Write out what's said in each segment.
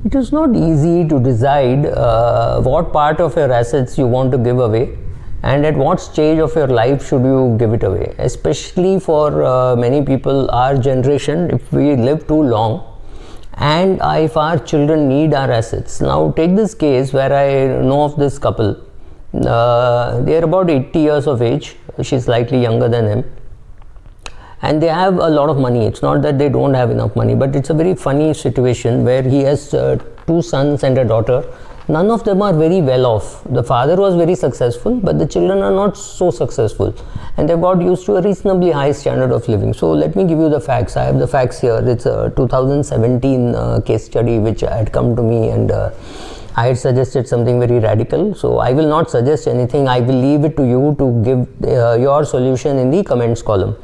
It is not easy to decide what part of your assets you want to give away and at what stage of your life should you give it away. Especially for many people, our generation, if we live too long and if our children need our assets. Now take this case where I know of this couple. They are about 80 years of age. She's slightly younger than him. And they have a lot of money. It's not that they don't have enough money, but it's a very funny situation where he has 2 sons and a daughter. None of them are very well off. The father was very successful, but the children are not so successful. And they've got used to a reasonably high standard of living. So let me give you the facts. I have the facts here. It's a 2017 case study which had come to me, and I had suggested something very radical. So I will not suggest anything. I will leave it to you to give your solution in the comments column.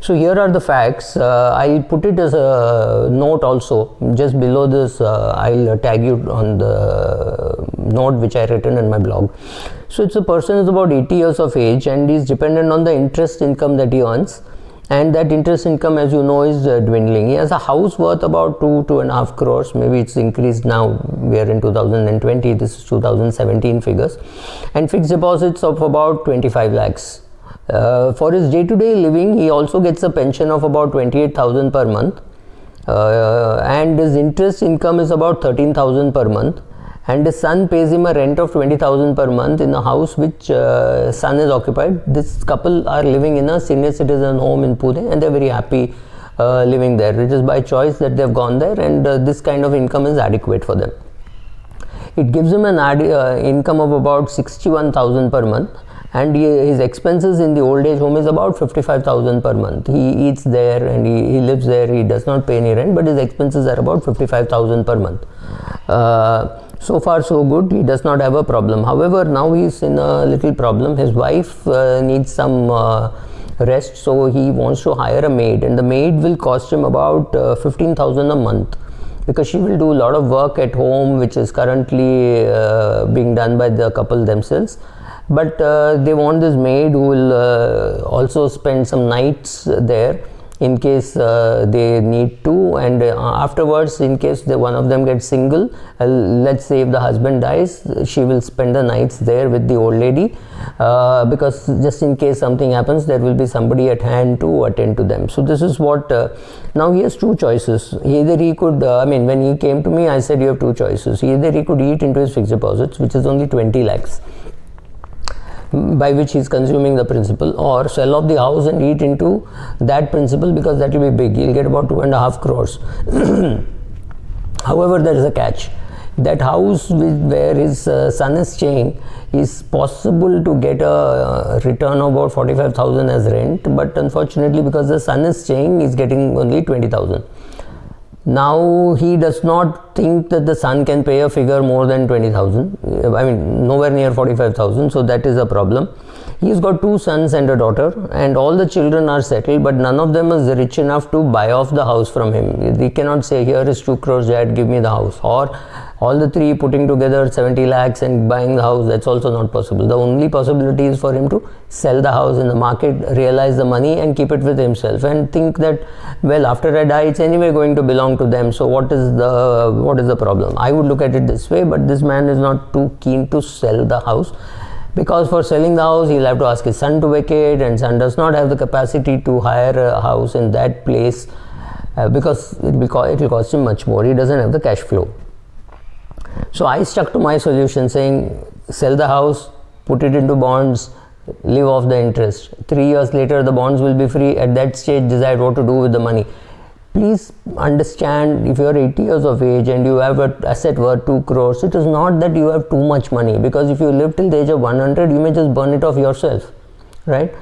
So here are the facts. I'll put it as a note also. Just below this, I'll tag you on the note which I written in my blog. So it's a person who's about 80 years of age and he's dependent on the interest income that he earns. And that interest income, as you know, is dwindling. He has a house worth about 2.5 crores. Maybe it's increased now. We are in 2020. This is 2017 figures. And fixed deposits of about 25 lakhs. For his day-to-day living, he also gets a pension of about 28,000 per month. And his interest income is about 13,000 per month. And his son pays him a rent of 20,000 per month in a house which son is occupied. This couple are living in a senior citizen home in Pune and they're very happy living there. It is by choice that they've gone there, and this kind of income is adequate for them. It gives him an income of about 61,000 per month, and his expenses in the old age home is about 55,000 per month. He eats there and he lives there. He does not pay any rent, but his expenses are about 55,000 per month. So far so good. He does not have a problem. However, now he is in a little problem. His wife needs some rest, so he wants to hire a maid, and the maid will cost him about 15,000 a month, because she will do a lot of work at home which is currently being done by the couple themselves. But they want this maid who will also spend some nights there in case they need to, and afterwards, in case one of them gets single, let's say if the husband dies, she will spend the nights there with the old lady, because just in case something happens, there will be somebody at hand to attend to them. So this is what, now he has 2 choices. Either he could, when he came to me, I said you have 2 choices. Either he could eat into his fixed deposits, which is only 20 lakhs. By which he is consuming the principal, or sell off the house and eat into that principal, because that will be big. He'll get about 2.5 crores. However, there is a catch. That house where his son is staying is possible to get a return of about 45,000 as rent, but unfortunately, because the son is staying, he's getting only 20,000. Now he does not think that the son can pay a figure more than 20,000. Nowhere near 45,000. So that is a problem. He's got 2 sons and a daughter, and all the children are settled, but none of them is rich enough to buy off the house from him. They cannot say, here is 2 crores, dad, give me the house. Or all the 3 putting together 70 lakhs and buying the house. That's also not possible. The only possibility is for him to sell the house in the market, realize the money and keep it with himself, and think that, well, after I die, it's anyway going to belong to them. So what is the problem? I would look at it this way, but this man is not too keen to sell the house, because for selling the house, he'll have to ask his son to vacate, and son does not have the capacity to hire a house in that place, because it will cost him much more. He doesn't have the cash flow. So I stuck to my solution, saying sell the house, put it into bonds, live off the interest. 3 years later, the bonds will be free. At that stage, decide what to do with the money. Please understand, if you are 80 years of age and you have an asset worth 2 crores, it is not that you have too much money, because if you live till the age of 100, you may just burn it off yourself, right?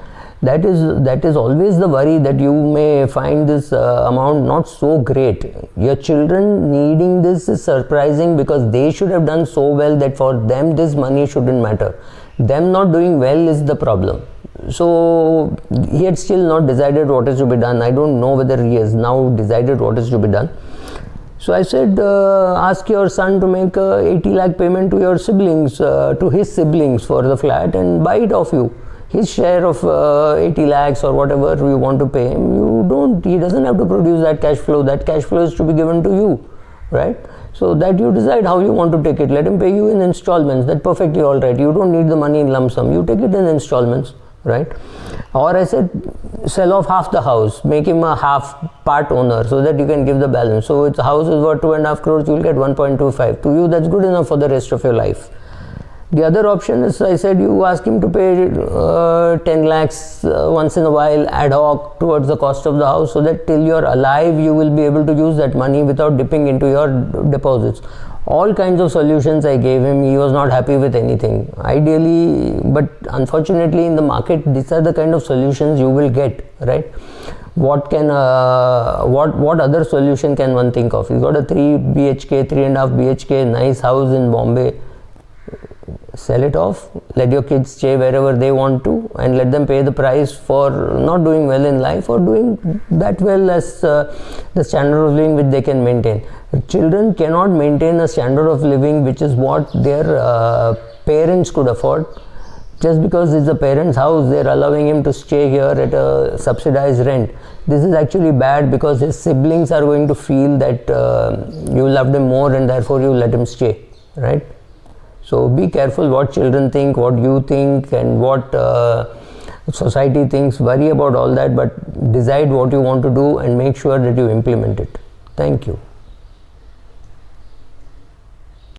That is always the worry, that you may find this amount not so great. Your children needing this is surprising, because they should have done so well that for them this money shouldn't matter. Them not doing well is the problem. So he had still not decided what is to be done. I don't know whether he has now decided what is to be done. So I said, ask your son to make a 80 lakh payment to your siblings, to his siblings for the flat, and buy it off you. His share of 80 lakhs or whatever you want to pay him, he doesn't have to produce that cash flow. That cash flow is to be given to you, right? So that you decide how you want to take it. Let him pay you in installments. That's perfectly all right. You don't need the money in lump sum. You take it in installments, right? Or I said, sell off half the house, make him a half part owner so that you can give the balance. So if the house is worth 2.5 crores, you'll get 1.25. To you, that's good enough for the rest of your life. The other option is, I said, you ask him to pay 10 lakhs once in a while ad hoc towards the cost of the house, so that till you're alive you will be able to use that money without dipping into your deposits. All kinds of solutions I gave him. He was not happy with anything. Ideally, but unfortunately in the market, these are the kind of solutions you will get, right? What other solution can one think of? He's got a 3 BHK, 3.5 BHK nice house in Bombay. Sell it off, let your kids stay wherever they want to, and let them pay the price for not doing well in life or doing that well as the standard of living which they can maintain. Children cannot maintain a standard of living which is what their parents could afford. Just because it's the parents' house, they're allowing him to stay here at a subsidized rent. This is actually bad, because his siblings are going to feel that you loved him more and therefore you let him stay, right? So be careful what children think, what you think, and what society thinks. Worry about all that, but decide what you want to do and make sure that you implement it. Thank you.